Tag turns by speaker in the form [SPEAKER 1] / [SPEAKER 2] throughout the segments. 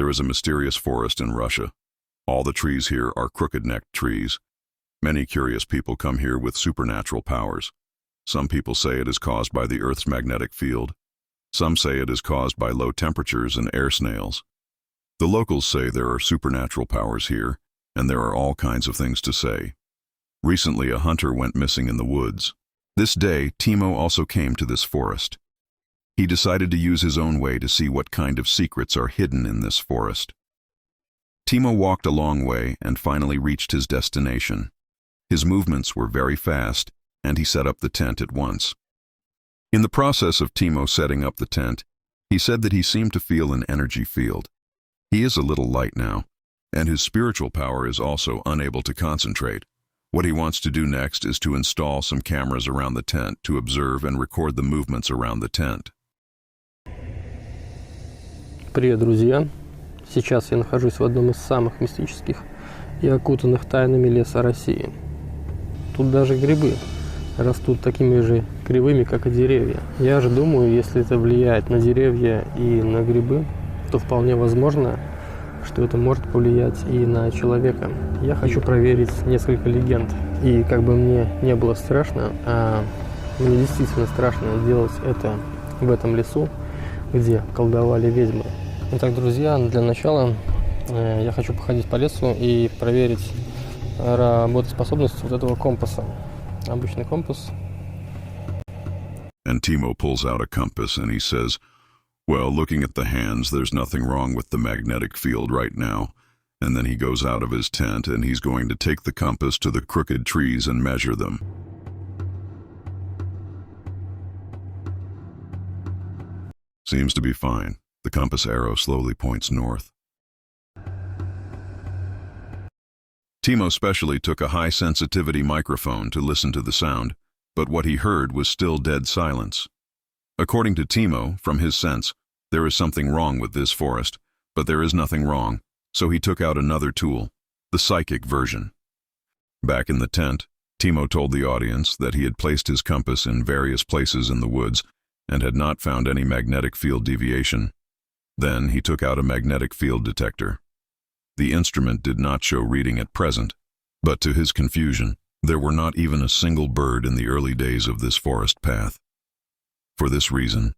[SPEAKER 1] There is a mysterious forest in Russia. All the trees here are crooked-necked trees. Many curious people come here with supernatural powers. Some people say it is caused by the Earth's magnetic field. Some say it is caused by low temperatures and air snails. The locals say there are supernatural powers here, and there are all kinds of things to say. Recently, a hunter went missing in the woods. This day, Tymo also came to this forest. He decided to use his own way to see what kind of secrets are hidden in this forest. Tymo walked a long way and finally reached his destination. His movements were very fast, and he set up the tent at once. In the process of Tymo setting up the tent, he said that he seemed to feel an energy field. He is a little light now, and his spiritual power is also unable to concentrate. What he wants to do next is to install some cameras around the tent to observe and record the movements around the tent.
[SPEAKER 2] Привет, друзья! Сейчас я нахожусь в одном из самых мистических и окутанных тайнами леса России. Тут даже грибы растут такими же кривыми, как и деревья. Я же думаю, если это влияет на деревья и на грибы, то вполне возможно, что это может повлиять и на человека. Я хочу проверить несколько легенд. И как бы мне не было страшно, а мне действительно страшно делать это в этом лесу, где колдовали ведьмы. Итак, друзья, для начала я хочу походить по лесу и проверить работоспособность вот этого компаса. Обычный компас.
[SPEAKER 1] And Tymo pulls out a compass and he says, "Well, looking at the hands, there's nothing wrong with the magnetic field right now." And then he goes out of his tent and he's going to take the compass to the crooked trees and measure them. Seems to be fine. The compass arrow slowly points north. Tymo specially took a high-sensitivity microphone to listen to the sound, but what he heard was still dead silence. According to Tymo, from his sense, there is something wrong with this forest, but there is nothing wrong, so he took out another tool, the psychic version. Back in the tent, Tymo told the audience that he had placed his compass in various places in the woods and had not found any magnetic field deviation. Then he took out a magnetic field detector. The instrument did not show reading at present, but to his confusion, there were not even a single bird in the early days of this forest path. For this reason,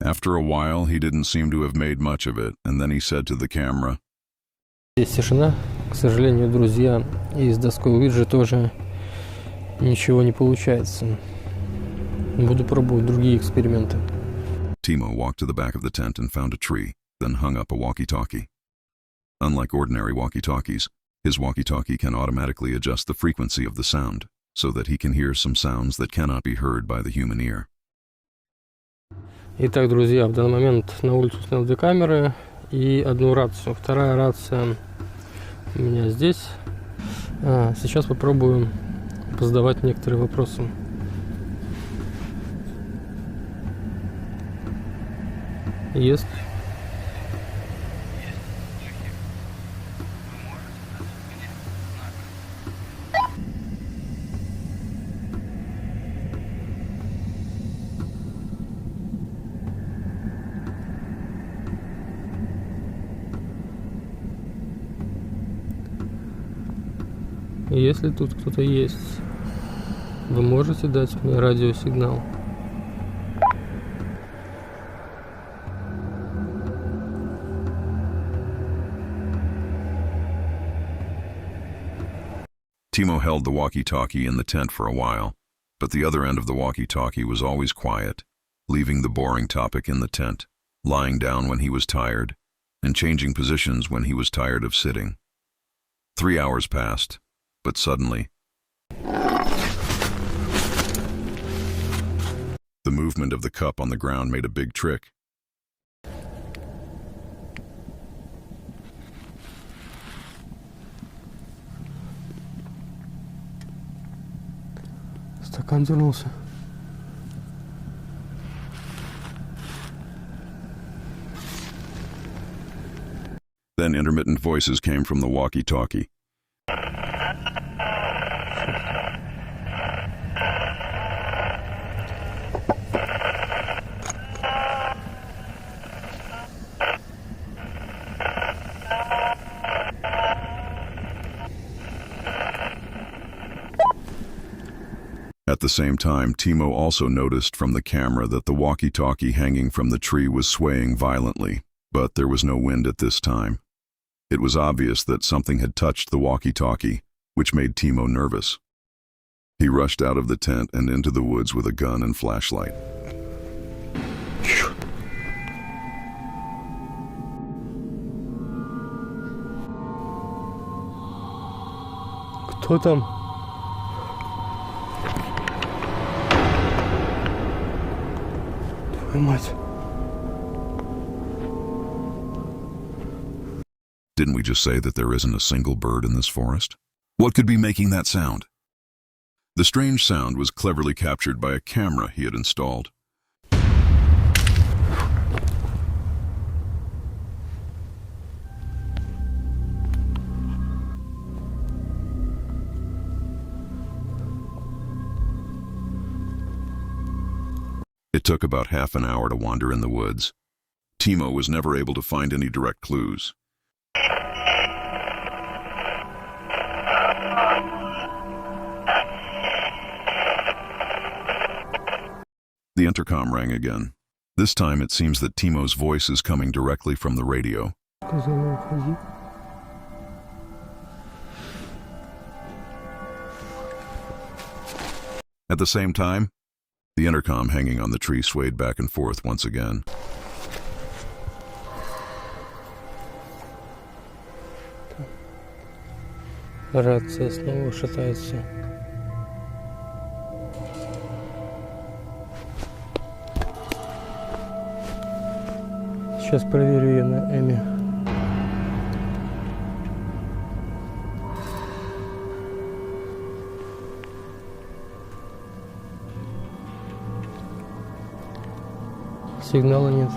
[SPEAKER 1] after a while, he didn't seem to have made much of it, and then he said to the camera,
[SPEAKER 2] Здесь тишина, к сожалению, друзья, и с доской Уиджи тоже ничего не получается. Буду пробовать другие эксперименты.
[SPEAKER 1] Tymo walked to the back of the tent and found a tree, then hung up a walkie-talkie. Unlike ordinary walkie-talkies, his walkie-talkie can automatically adjust the frequency of the sound, so that he can hear some sounds that cannot be heard by the human ear.
[SPEAKER 2] Итак, друзья, в данный момент на улицу снял 2 камеры и одну рацию. Вторая рация у меня здесь. Сейчас попробую позадавать некоторые вопросы. Есть. Если тут кто-то есть, вы можете дать мне радиосигнал?
[SPEAKER 1] Tymo held the walkie-talkie in the tent for a while, but the other end of the walkie-talkie was always quiet, leaving the boring topic in the tent, lying down when he was tired, and changing positions when he was tired of sitting. 3 hours passed, but suddenly, the movement of the cup on the ground made a big trick.
[SPEAKER 2] Стакан дернулся.
[SPEAKER 1] Then intermittent voices came from the walkie-talkie. At the same time, Tymo also noticed from the camera that the walkie-talkie hanging from the tree was swaying violently, but there was no wind at this time. It was obvious that something had touched the walkie-talkie, which made Tymo nervous. He rushed out of the tent and into the woods with a gun and flashlight.
[SPEAKER 2] Кто там? Твою мать.
[SPEAKER 1] Didn't we just say that there isn't a single bird in this forest? What could be making that sound? The strange sound was cleverly captured by a camera he had installed. It took about half an hour to wander in the woods. Tymo was never able to find any direct clues. The intercom rang again. This time it seems that Tymo's voice is coming directly from the radio.
[SPEAKER 2] Сказала, уходи.
[SPEAKER 1] At the same time, the intercom hanging on the tree swayed back and forth once again.
[SPEAKER 2] Рация снова шатается. Сейчас проверю ее на Эми. Сигнала нет.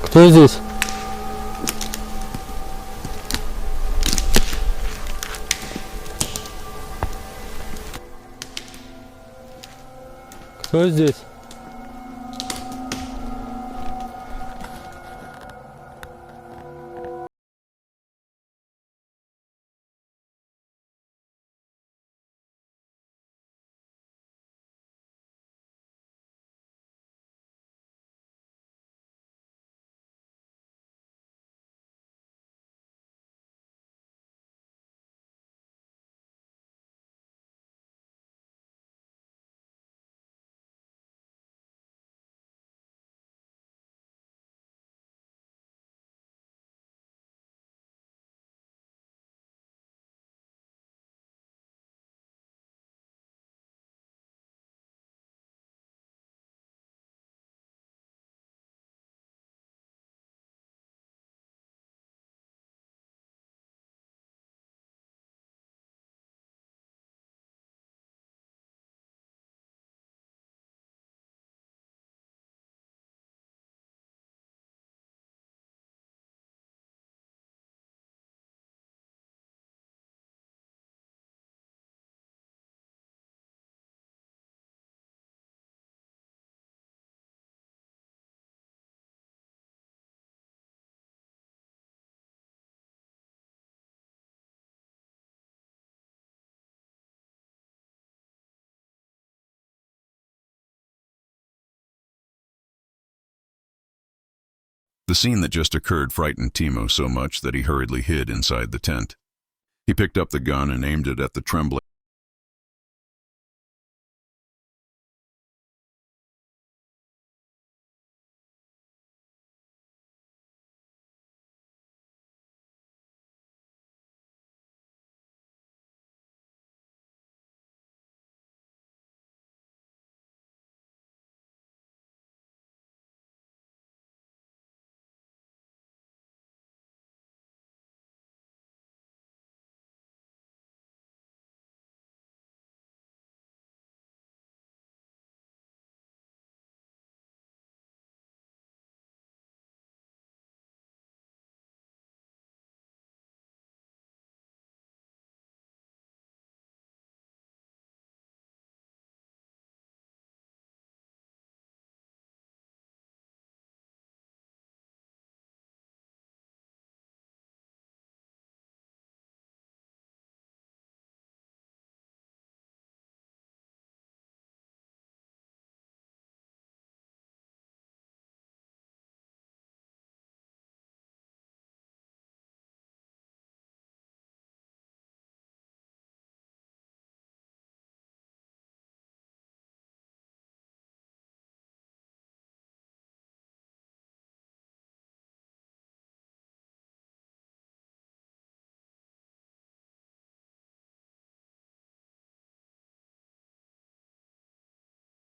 [SPEAKER 2] Кто здесь? Кто здесь?
[SPEAKER 1] The scene that just occurred frightened Tymo so much that he hurriedly hid inside the tent. He picked up the gun and aimed it at the trembling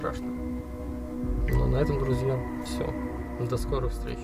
[SPEAKER 2] страшно. Ну, а на этом, друзья, все. До скорых встреч.